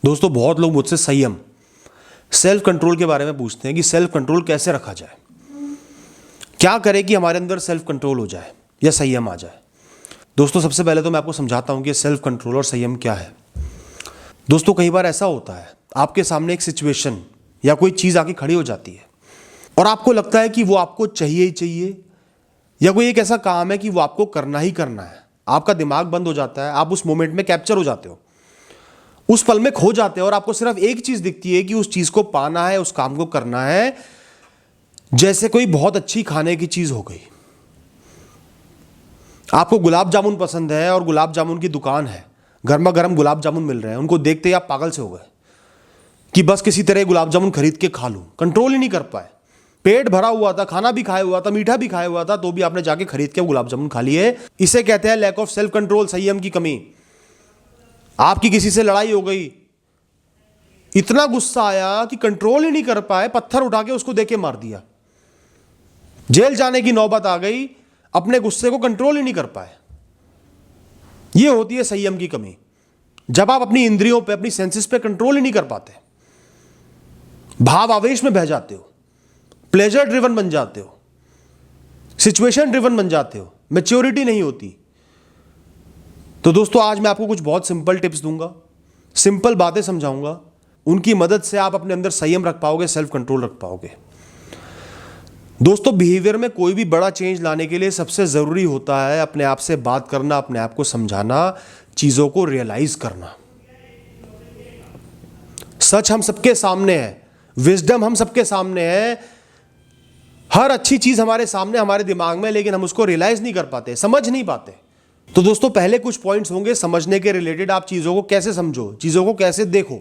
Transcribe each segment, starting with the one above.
दोस्तों बहुत लोग मुझसे संयम, सेल्फ कंट्रोल के बारे में पूछते हैं कि सेल्फ कंट्रोल कैसे रखा जाए, क्या करें कि हमारे अंदर सेल्फ कंट्रोल हो जाए या संयम आ जाए। दोस्तों सबसे पहले तो मैं आपको समझाता हूं कि सेल्फ कंट्रोल और संयम क्या है। दोस्तों कई बार ऐसा होता है, आपके सामने एक सिचुएशन या कोई चीज़ आके खड़ी हो जाती है और आपको लगता है कि वो आपको चाहिए ही चाहिए, या कोई एक ऐसा काम है कि वो आपको करना ही करना है। आपका दिमाग बंद हो जाता है, आप उस मोमेंट में कैप्चर हो जाते हो, उस पल में खो जाते हो और आपको सिर्फ एक चीज दिखती है कि उस चीज को पाना है, उस काम को करना है। जैसे कोई बहुत अच्छी खाने की चीज हो गई, आपको गुलाब जामुन पसंद है और गुलाब जामुन की दुकान है, गर्मा गर्म गुलाब जामुन मिल रहे हैं, उनको देखते ही आप पागल से हो गए कि बस किसी तरह गुलाब जामुन खरीद के खा लूं। कंट्रोल ही नहीं कर पाए, पेट भरा हुआ था, खाना भी खाया हुआ था, मीठा भी खाया हुआ था, तो भी आपने जाके खरीद के गुलाब जामुन खा लिए। इसे कहते हैं लैक ऑफ सेल्फ कंट्रोल, संयम की कमी। आपकी किसी से लड़ाई हो गई, इतना गुस्सा आया कि कंट्रोल ही नहीं कर पाए, पत्थर उठा के उसको देके मार दिया। जेल जाने की नौबत आ गई, अपने गुस्से को कंट्रोल ही नहीं कर पाए। यह होती है संयम की कमी। जब आप अपनी इंद्रियों पे, अपनी सेंसेस पे कंट्रोल ही नहीं कर पाते, भाव आवेश में बह जाते हो, प्लेजर ड्रिवन बन जाते हो, सिचुएशन ड्रिवन बन जाते हो, मैच्योरिटी नहीं होती। तो दोस्तों आज मैं आपको कुछ बहुत सिंपल टिप्स दूंगा, सिंपल बातें समझाऊंगा, उनकी मदद से आप अपने अंदर संयम रख पाओगे, सेल्फ कंट्रोल रख पाओगे। दोस्तों बिहेवियर में कोई भी बड़ा चेंज लाने के लिए सबसे जरूरी होता है अपने आप से बात करना, अपने आप को समझाना, चीजों को रियलाइज करना। सच हम सबके सामने है, विजडम हम सबके सामने है, हर अच्छी चीज हमारे सामने, हमारे दिमाग में, लेकिन हम उसको रियलाइज नहीं कर पाते, समझ नहीं पाते। तो दोस्तों पहले कुछ पॉइंट्स होंगे समझने के रिलेटेड, आप चीजों को कैसे समझो, चीजों को कैसे देखो।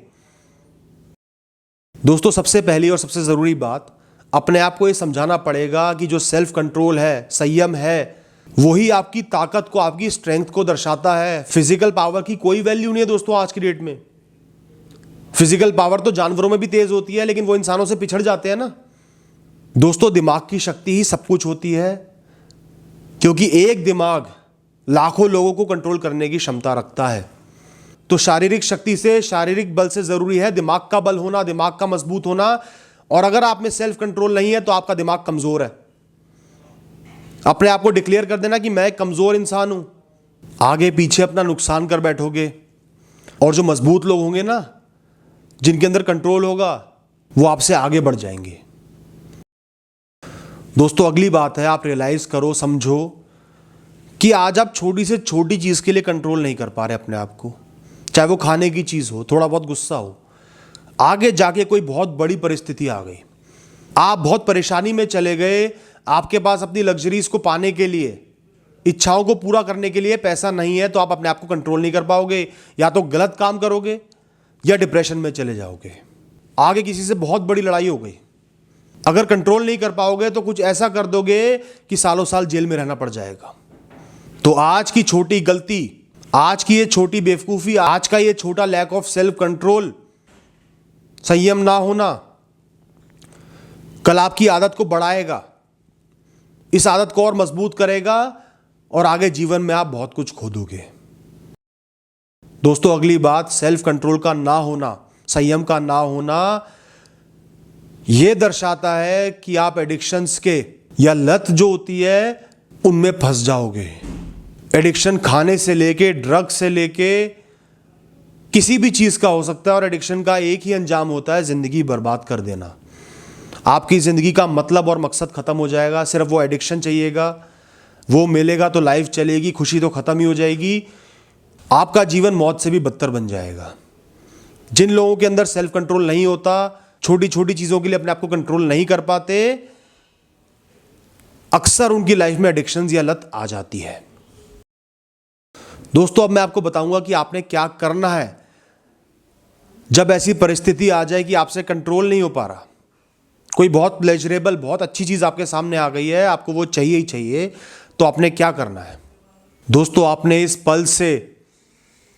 दोस्तों सबसे पहली और सबसे जरूरी बात, अपने आप को यह समझाना पड़ेगा कि जो सेल्फ कंट्रोल है, संयम है, वही आपकी ताकत को, आपकी स्ट्रेंथ को दर्शाता है। फिजिकल पावर की कोई वैल्यू नहीं है दोस्तों आज की डेट में। फिजिकल पावर तो जानवरों में भी तेज होती है, लेकिन वो इंसानों से पिछड़ जाते हैं ना। दोस्तों दिमाग की शक्ति ही सब कुछ होती है, क्योंकि एक दिमाग लाखों लोगों को कंट्रोल करने की क्षमता रखता है। तो शारीरिक शक्ति से, शारीरिक बल से जरूरी है दिमाग का बल होना, दिमाग का मजबूत होना। और अगर आप में सेल्फ कंट्रोल नहीं है तो आपका दिमाग कमजोर है। अपने आप को डिक्लेयर कर देना कि मैं एक कमजोर इंसान हूं, आगे पीछे अपना नुकसान कर बैठोगे। और जो मजबूत लोग होंगे ना, जिनके अंदर कंट्रोल होगा, वो आपसे आगे बढ़ जाएंगे। दोस्तों अगली बात है, आप रियलाइज करो, समझो कि आज आप छोटी से छोटी चीज के लिए कंट्रोल नहीं कर पा रहे अपने आप को, चाहे वो खाने की चीज हो, थोड़ा बहुत गुस्सा हो, आगे जाके कोई बहुत बड़ी परिस्थिति आ गई, आप बहुत परेशानी में चले गए, आपके पास अपनी लग्जरीज को पाने के लिए, इच्छाओं को पूरा करने के लिए पैसा नहीं है, तो आप अपने आप को कंट्रोल नहीं कर पाओगे। या तो गलत काम करोगे या डिप्रेशन में चले जाओगे। आगे किसी से बहुत बड़ी लड़ाई हो गई, अगर कंट्रोल नहीं कर पाओगे तो कुछ ऐसा कर दोगे कि सालों साल जेल में रहना पड़ जाएगा। तो आज की छोटी गलती, आज की ये छोटी बेवकूफी, आज का ये छोटा लैक ऑफ सेल्फ कंट्रोल, संयम ना होना, कल आपकी आदत को बढ़ाएगा, इस आदत को और मजबूत करेगा और आगे जीवन में आप बहुत कुछ खो दोगे। दोस्तों अगली बात, सेल्फ कंट्रोल का ना होना, संयम का ना होना, यह दर्शाता है कि आप एडिक्शंस के या लत जो होती है उनमें फंस जाओगे। एडिक्शन खाने से लेके, ड्रग से लेके, किसी भी चीज का हो सकता है। और एडिक्शन का एक ही अंजाम होता है, जिंदगी बर्बाद कर देना। आपकी जिंदगी का मतलब और मकसद खत्म हो जाएगा, सिर्फ वो एडिक्शन चाहिएगा, वो मिलेगा तो लाइफ चलेगी, खुशी तो खत्म ही हो जाएगी, आपका जीवन मौत से भी बदतर बन जाएगा। जिन लोगों के अंदर सेल्फ कंट्रोल नहीं होता, छोटी छोटी चीजों के लिए अपने आप को कंट्रोल नहीं कर पाते, अक्सर उनकी लाइफ में एडिक्शंस या लत आ जाती है। दोस्तों अब मैं आपको बताऊंगा कि आपने क्या करना है जब ऐसी परिस्थिति आ जाए कि आपसे कंट्रोल नहीं हो पा रहा। कोई बहुत प्लेजरेबल, बहुत अच्छी चीज आपके सामने आ गई है, आपको वो चाहिए ही चाहिए, तो आपने क्या करना है। दोस्तों आपने इस पल से,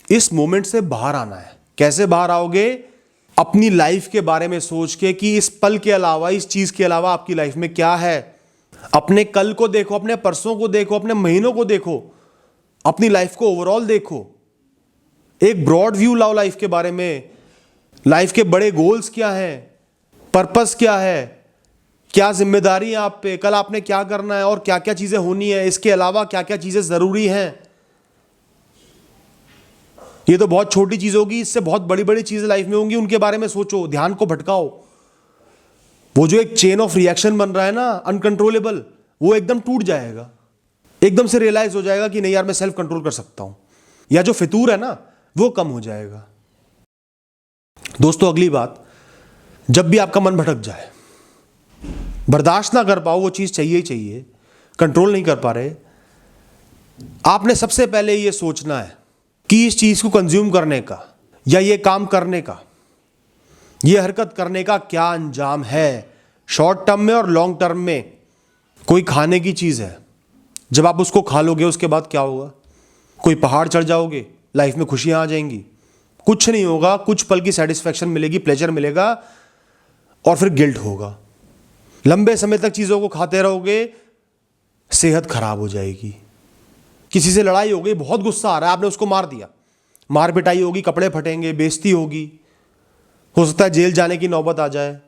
इस मोमेंट से बाहर आना है। कैसे बाहर आओगे? अपनी लाइफ के बारे में सोच के कि इस पल के अलावा, इस चीज के अलावा आपकी लाइफ में क्या है। अपने कल को देखो, अपने परसों को देखो, अपने महीनों को देखो, अपनी लाइफ को ओवरऑल देखो, एक ब्रॉड व्यू लाओ लाइफ के बारे में लाइफ के बड़े गोल्स क्या हैं, पर्पस क्या है, क्या जिम्मेदारी है आप पे, कल आपने क्या करना है और क्या क्या चीजें होनी है, इसके अलावा क्या क्या चीजें जरूरी हैं। ये तो बहुत छोटी चीज होगी, इससे बहुत बड़ी बड़ी चीजें लाइफ में होंगी, उनके बारे में सोचो, ध्यान को भटकाओ। वो जो एक चेन ऑफ रिएक्शन बन रहा है ना अनकंट्रोलेबल, वो एकदम टूट जाएगा। एकदम से रियलाइज हो जाएगा कि नहीं यार मैं सेल्फ कंट्रोल कर सकता हूं, या जो फितूर है ना वो कम हो जाएगा। दोस्तों अगली बात, जब भी आपका मन भटक जाए, बर्दाश्त ना कर पाओ, वो चीज चाहिए ही चाहिए, कंट्रोल नहीं कर पा रहे, आपने सबसे पहले ये सोचना है कि इस चीज को कंज्यूम करने का या ये काम करने का, ये हरकत करने का क्या अंजाम है, शॉर्ट टर्म में और लॉन्ग टर्म में। कोई खाने की चीज है, जब आप उसको खा लोगे उसके बाद क्या होगा? कोई पहाड़ चढ़ जाओगे, लाइफ में खुशियां आ जाएंगी? कुछ नहीं होगा। कुछ पल की सेटिस्फैक्शन मिलेगी, प्लेजर मिलेगा, और फिर गिल्ट होगा। लंबे समय तक चीजों को खाते रहोगे, सेहत खराब हो जाएगी। किसी से लड़ाई हो गई, बहुत गुस्सा आ रहा है, आपने उसको मार दिया, मार पिटाई होगी, कपड़े फटेंगे, बेइज्जती होगी, हो सकता है जेल जाने की नौबत आ जाए,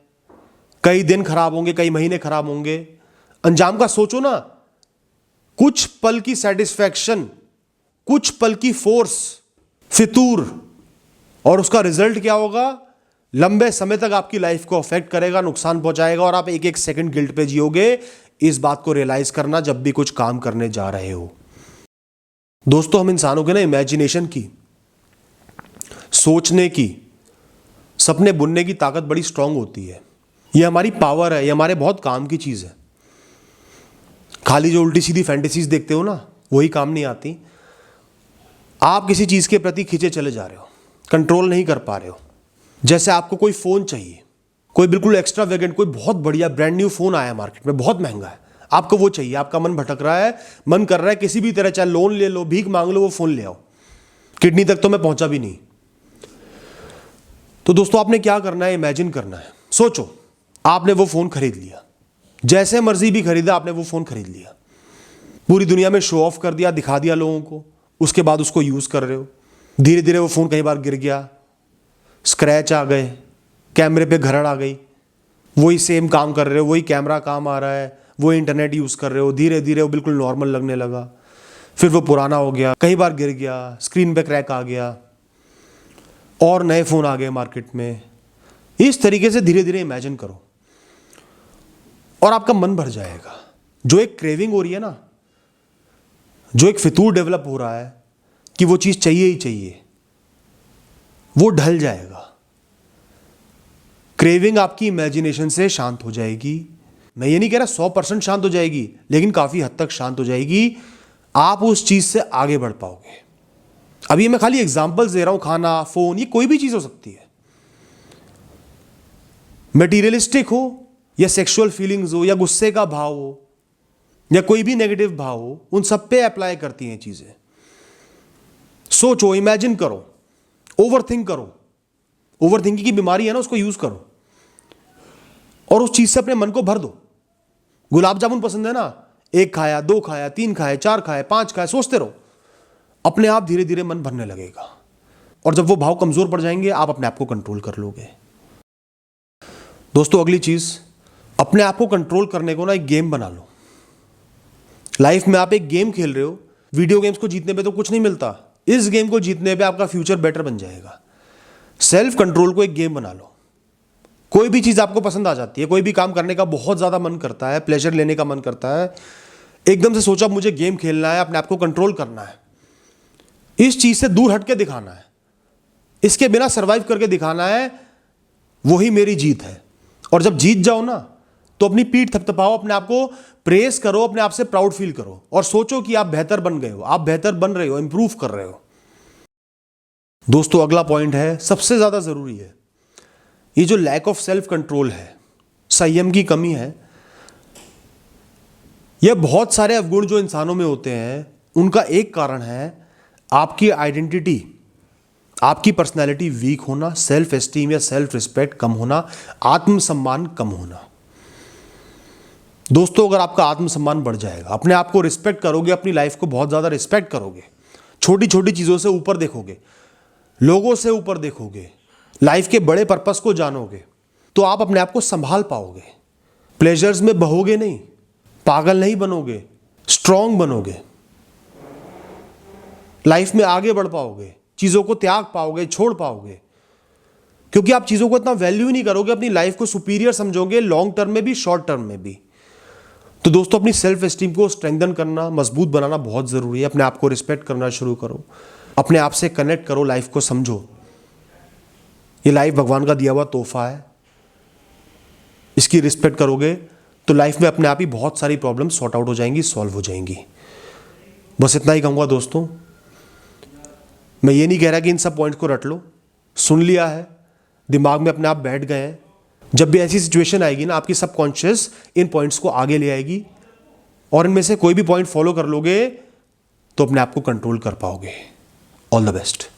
कई दिन खराब होंगे, कई महीने खराब होंगे। अंजाम का सोचो ना। कुछ पल की सेटिस्फैक्शन, कुछ पल की फोर्स, फितूर, और उसका रिजल्ट क्या होगा? लंबे समय तक आपकी लाइफ को अफेक्ट करेगा, नुकसान पहुंचाएगा, और आप एक एक सेकंड गिल्ट पे जियोगे। इस बात को रियलाइज करना जब भी कुछ काम करने जा रहे हो। दोस्तों हम इंसानों के ना इमेजिनेशन की, सोचने की, सपने बुनने की ताकत बड़ी स्ट्रांग होती है। ये हमारी पावर है, ये हमारे बहुत काम की चीज है। खाली जो उल्टी सीधी फैंटेसीज देखते हो ना, वही काम नहीं आती। आप किसी चीज के प्रति खींचे चले जा रहे हो, कंट्रोल नहीं कर पा रहे हो। जैसे आपको कोई फोन चाहिए, कोई बिल्कुल एक्स्ट्रा वेगेंट, कोई बहुत बढ़िया ब्रांड न्यू फोन आया मार्केट में, बहुत महंगा है, आपको वो चाहिए, आपका मन भटक रहा है, मन कर रहा है किसी भी तरह, चाहे लोन ले लो, भीख मांग लो, वो फोन ले आओ, किडनी तक तो मैं पहुंचा भी नहीं। तो दोस्तों आपने क्या करना है? इमेजिन करना है। सोचो आपने वो फोन खरीद लिया, जैसे मर्जी भी खरीदा, आपने वो फोन खरीद लिया, पूरी दुनिया में शो ऑफ कर दिया, दिखा दिया लोगों को, उसके बाद उसको यूज कर रहे हो। धीरे धीरे वो फोन कई बार गिर गया, स्क्रैच आ गए, कैमरे पे घरड़ आ गई, वही सेम काम कर रहे हो, वही कैमरा काम आ रहा है, वही इंटरनेट यूज कर रहे हो, धीरे धीरे वो बिल्कुल नॉर्मल लगने लगा, फिर वो पुराना हो गया, कई बार गिर गया, स्क्रीन पे क्रैक आ गया, और नए फोन आ गए मार्केट में। इस तरीके से धीरे धीरे इमेजिन करो और आपका मन भर जाएगा। जो एक क्रेविंग हो रही है ना, जो एक फितूर डेवलप हो रहा है कि वो चीज चाहिए ही चाहिए, वो ढल जाएगा। क्रेविंग आपकी इमेजिनेशन से शांत हो जाएगी। मैं ये नहीं कह रहा 100% शांत हो जाएगी, लेकिन काफी हद तक शांत हो जाएगी। आप उस चीज से आगे बढ़ पाओगे। अभी मैं खाली एग्जांपल्स दे रहा हूं, खाना, फोन, ये कोई भी चीज हो सकती है। मटेरियलिस्टिक हो या सेक्सुअल फीलिंग्स हो या गुस्से का भाव हो या कोई भी नेगेटिव भाव हो, उन सब पे अप्लाई करती हैं चीजें। सोचो, इमेजिन करो, ओवरथिंक करो। ओवरथिंकिंग की बीमारी है ना, उसको यूज करो और उस चीज से अपने मन को भर दो। गुलाब जामुन पसंद है ना, 1 खाया, 2 खाया, 3 खाए, 4 खाए, 5 खाए, सोचते रहो, अपने आप धीरे धीरे मन भरने लगेगा। और जब वो भाव कमजोर पड़ जाएंगे, आप अपने आप को कंट्रोल कर लोगे। दोस्तों अगली चीज, अपने आप को कंट्रोल करने को ना एक गेम बना लो। लाइफ में आप एक गेम खेल रहे हो, वीडियो गेम्स को जीतने पे तो कुछ नहीं मिलता, इस गेम को जीतने पे आपका फ्यूचर बेटर बन जाएगा। सेल्फ कंट्रोल को एक गेम बना लो। कोई भी चीज आपको पसंद आ जाती है, कोई भी काम करने का बहुत ज्यादा मन करता है, प्लेजर लेने का मन करता है, एकदम से सोचा मुझे गेम खेलना है, अपने आप को कंट्रोल करना है, इस चीज से दूर हटके दिखाना है, इसके बिना सरवाइव करके दिखाना है, वही मेरी जीत है। और जब जीत जाओ ना, तो अपनी पीठ थपथपाओ, अपने आप को प्रेस करो, अपने आप से प्राउड फील करो और सोचो कि आप बेहतर बन गए हो, आप बेहतर बन रहे हो, इंप्रूव कर रहे हो। दोस्तों अगला पॉइंट है, सबसे ज्यादा जरूरी है, ये जो लैक ऑफ सेल्फ कंट्रोल है, संयम की कमी है। यह बहुत सारे अवगुण जो इंसानों में होते हैं, उनका एक कारण है आपकी आइडेंटिटी, आपकी पर्सनैलिटी वीक होना, सेल्फ एस्टीम या सेल्फ रिस्पेक्ट कम होना, आत्मसम्मान कम होना। दोस्तों अगर आपका आत्मसम्मान बढ़ जाएगा, अपने आप को रिस्पेक्ट करोगे, अपनी लाइफ को बहुत ज्यादा रिस्पेक्ट करोगे, छोटी छोटी चीजों से ऊपर देखोगे, लोगों से ऊपर देखोगे, लाइफ के बड़े पर्पस को जानोगे तो आप अपने आप को संभाल पाओगे, प्लेजर्स में बहोगे नहीं, पागल नहीं बनोगे, स्ट्रांग बनोगे, लाइफ में आगे बढ़ पाओगे, चीज़ों को त्याग पाओगे, छोड़ पाओगे, क्योंकि आप चीज़ों को इतना वैल्यू ही नहीं करोगे, अपनी लाइफ को सुपीरियर समझोगे, लॉन्ग टर्म में भी शॉर्ट टर्म में भी। तो दोस्तों, अपनी सेल्फ एस्टीम को स्ट्रेंथन करना, मजबूत बनाना बहुत ज़रूरी है। अपने आप को रिस्पेक्ट करना शुरू करो, अपने आप से कनेक्ट करो, लाइफ को समझो। ये लाइफ भगवान का दिया हुआ तोहफा है, इसकी रिस्पेक्ट करोगे तो लाइफ में अपने आप ही बहुत सारी प्रॉब्लम सॉर्ट आउट हो जाएंगी, सॉल्व हो जाएंगी। बस इतना ही कहूँगा दोस्तों। मैं ये नहीं कह रहा कि इन सब पॉइंट्स को रट लो, सुन लिया है, दिमाग में अपने आप बैठ गए हैं। जब भी ऐसी सिचुएशन आएगी ना, आपकी सबकॉन्शियस इन पॉइंट्स को आगे ले आएगी और इनमें से कोई भी पॉइंट फॉलो कर लोगे तो अपने आप को कंट्रोल कर पाओगे। All the best.